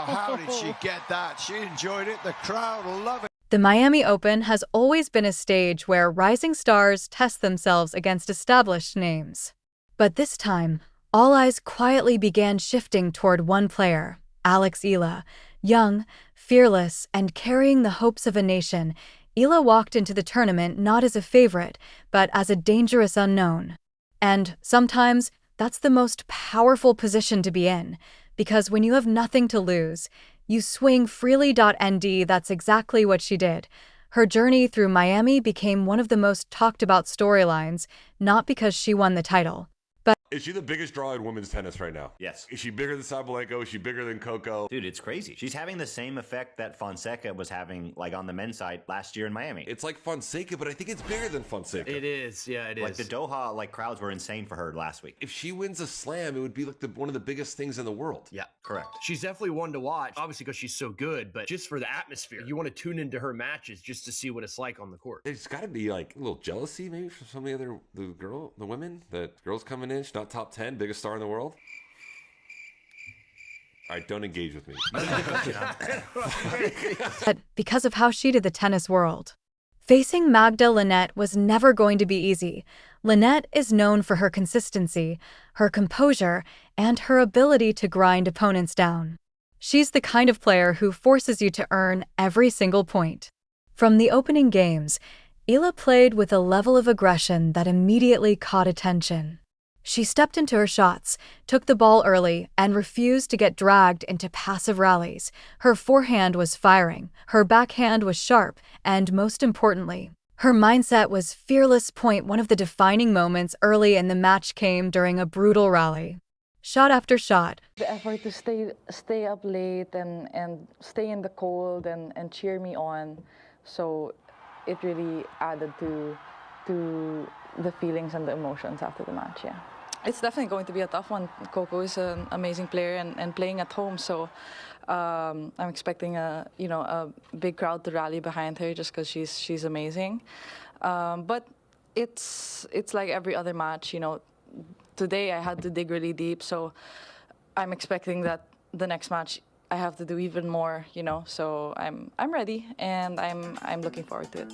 how did she get that? She enjoyed it. The crowd love it. The Miami Open has always been a stage where rising stars test themselves against established names. But this time, all eyes quietly began shifting toward one player, Alex Eala. Young, fearless, and carrying the hopes of a nation, Eala walked into the tournament not as a favorite, but as a dangerous unknown. And sometimes, that's the most powerful position to be in, because when you have nothing to lose, you swing freely. That's exactly what she did. Her journey through Miami became one of the most talked about storylines, not because she won the title. Is she the biggest draw in women's tennis right now? Yes. Is she bigger than Sabalenka? Is she bigger than Coco? Dude, it's crazy. She's having the same effect that Fonseca was having, like, on the men's side last year in Miami. It's like Fonseca, but I think it's bigger than Fonseca. It is. Yeah, it is. Like, the Doha, like, crowds were insane for her last week. If she wins a slam, it would be like one of the biggest things in the world. Yeah. Correct. She's definitely one to watch, obviously because she's so good, but just for the atmosphere. You want to tune into her matches just to see what it's like on the court. There's got to be like a little jealousy maybe from some of the women, that girls coming in, she's not top 10, biggest star in the world. All right, don't engage with me. But because of how she did the tennis world. Facing Magda Linette was never going to be easy. Linette is known for her consistency, her composure, and her ability to grind opponents down. She's the kind of player who forces you to earn every single point. From the opening games, Eala played with a level of aggression that immediately caught attention. She stepped into her shots, took the ball early, and refused to get dragged into passive rallies. Her forehand was firing, her backhand was sharp, and most importantly, her mindset was fearless. One of the defining moments early in the match came during a brutal rally. Shot after shot, the effort to stay up late and stay in the cold and cheer me on, so it really added to the feelings and the emotions after the match. Yeah. It's definitely going to be a tough one. Coco is an amazing player and playing at home, so I'm expecting a big crowd to rally behind her just because she's amazing. But it's like every other match. Today I had to dig really deep, so I'm expecting that the next match I have to do even more. So I'm ready and I'm looking forward to it.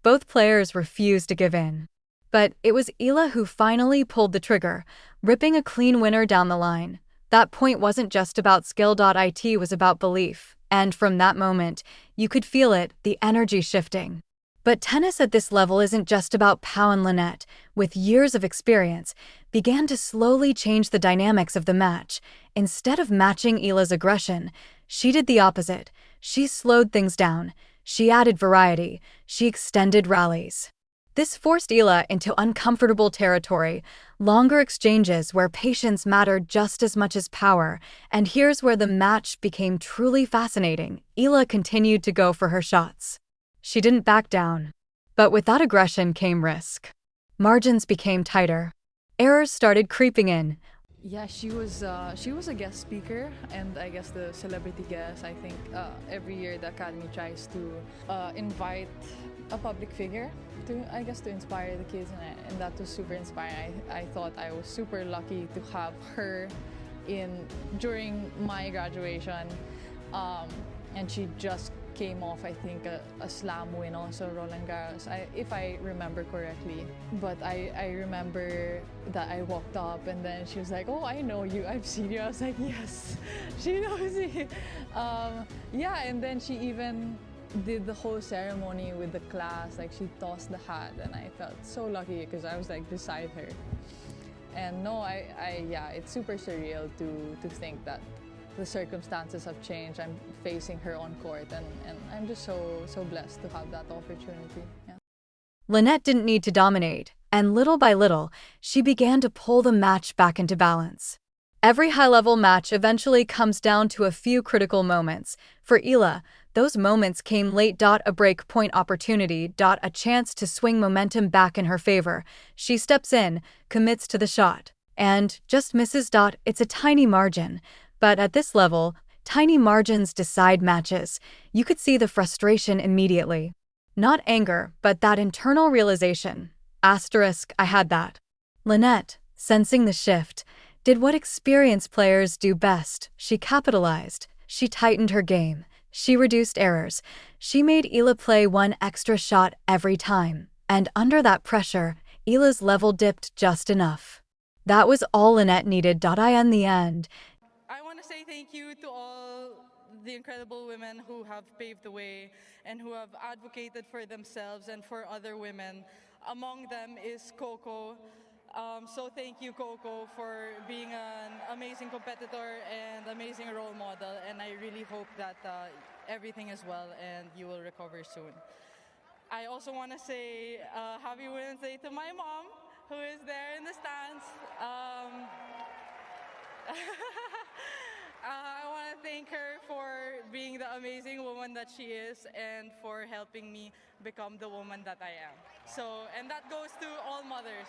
Both players refused to give in. But it was Eala who finally pulled the trigger, ripping a clean winner down the line. That point wasn't just about skill. It was about belief. And from that moment, you could feel it, the energy shifting. But tennis at this level isn't just about Pau. And Linette, with years of experience, began to slowly change the dynamics of the match. Instead of matching Eala's aggression, she did the opposite. She slowed things down. She added variety. She extended rallies. This forced Eala into uncomfortable territory, longer exchanges where patience mattered just as much as power. And here's where the match became truly fascinating. Eala continued to go for her shots. She didn't back down. But with that aggression came risk. Margins became tighter. Errors started creeping in. Yeah, she was a guest speaker, and I guess the celebrity guest. I think every year the Academy tries to invite a public figure to inspire the kids, and that was super inspiring. I thought I was super lucky to have her during my graduation, and she just came off, I think, a slam win also, Roland Garros, if I remember correctly. But I remember that I walked up and then she was like, "Oh, I know you, I've seen you." I was like, yes, she knows me. Yeah, and then she even did the whole ceremony with the class, like she tossed the hat, and I felt so lucky because I was like beside her. And no, yeah, it's super surreal to think that the circumstances have changed. I'm facing her on court, and I'm just so blessed to have that opportunity. Yeah. Linette didn't need to dominate, and little by little, she began to pull the match back into balance. Every high-level match eventually comes down to a few critical moments. For Eala, those moments came late. A break point opportunity. A chance to swing momentum back in her favor. She steps in, commits to the shot, and just misses. It's a tiny margin. But at this level, tiny margins decide matches. You could see the frustration immediately. Not anger, but that internal realization. I had that. Linette, sensing the shift, did what experienced players do best. She capitalized. She tightened her game. She reduced errors. She made Eala play one extra shot every time. And under that pressure, Eala's level dipped just enough. That was all Linette needed. In the end, I want to say thank you to all the incredible women who have paved the way and who have advocated for themselves and for other women. Among them is Coco. So thank you, Coco, for being an amazing competitor and amazing role model. And I really hope that everything is well and you will recover soon. I also want to say Happy Women's Day to my mom, who is there in the stands. I want to thank her for being the amazing woman that she is and for helping me become the woman that I am. And that goes to all mothers.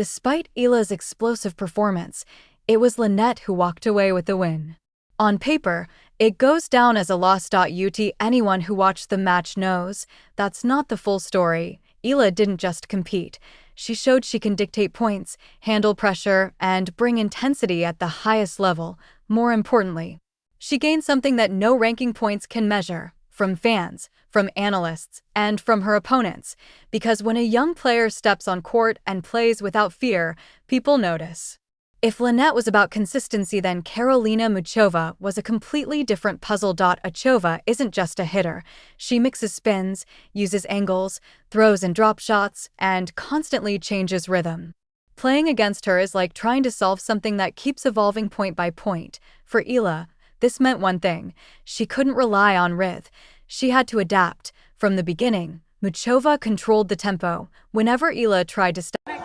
despite Eala's explosive performance, it was Linette who walked away with the win. On paper, it goes down as a loss. Anyone who watched the match knows that's not the full story. Eala didn't just compete. She showed she can dictate points, handle pressure, and bring intensity at the highest level. More importantly, she gained something that no ranking points can measure, from fans, from analysts, and from her opponents. Because when a young player steps on court and plays without fear, people notice. If Linette was about consistency, then Karolina Muchova was a completely different puzzle. Muchova isn't just a hitter. She mixes spins, uses angles, throws and drop shots, and constantly changes rhythm. Playing against her is like trying to solve something that keeps evolving point by point. For Eala, this meant one thing: she couldn't rely on rhythm. She had to adapt. From the beginning, Muchova controlled the tempo. Whenever Eala tried to stop, I've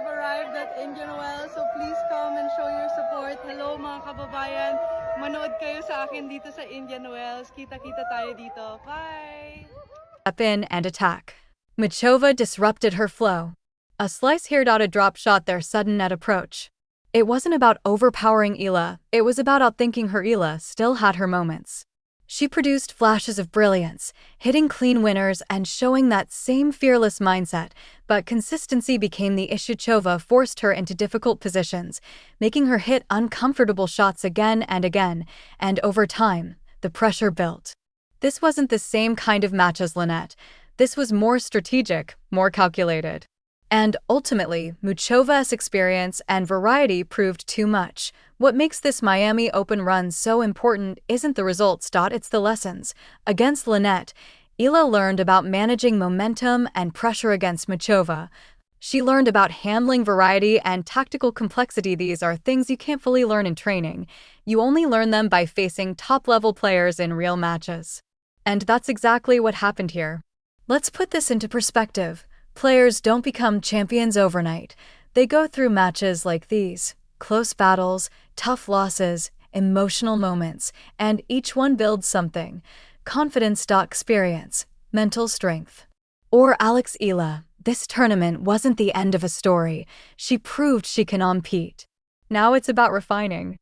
arrived at Indian Wells, so please come and show your support. Hello mga kababayan, manood kayo sa akin dito sa Indian Wells. Kita-kita tayo dito. Bye! step in and attack. Muchova disrupted her flow. A slice here. A drop shot there, sudden net approach. It wasn't about overpowering Eala, it was about outthinking her. Eala still had her moments. She produced flashes of brilliance, hitting clean winners and showing that same fearless mindset, but consistency became the issue. Muchova forced her into difficult positions, making her hit uncomfortable shots again and again, and over time, the pressure built. This wasn't the same kind of match as Linette. This was more strategic, more calculated. And ultimately, Muchova's experience and variety proved too much. What makes this Miami Open run so important isn't the results. It's the lessons. Against Linette, Eala learned about managing momentum and pressure. Against Muchova, she learned about handling variety and tactical complexity. These are things you can't fully learn in training. You only learn them by facing top-level players in real matches. And that's exactly what happened here. Let's put this into perspective. Players don't become champions overnight. They go through matches like these: close battles, tough losses, emotional moments, and each one builds something: confidence, experience, mental strength. Or Alex Eala, this tournament wasn't the end of a story. She proved she can compete. Now it's about refining.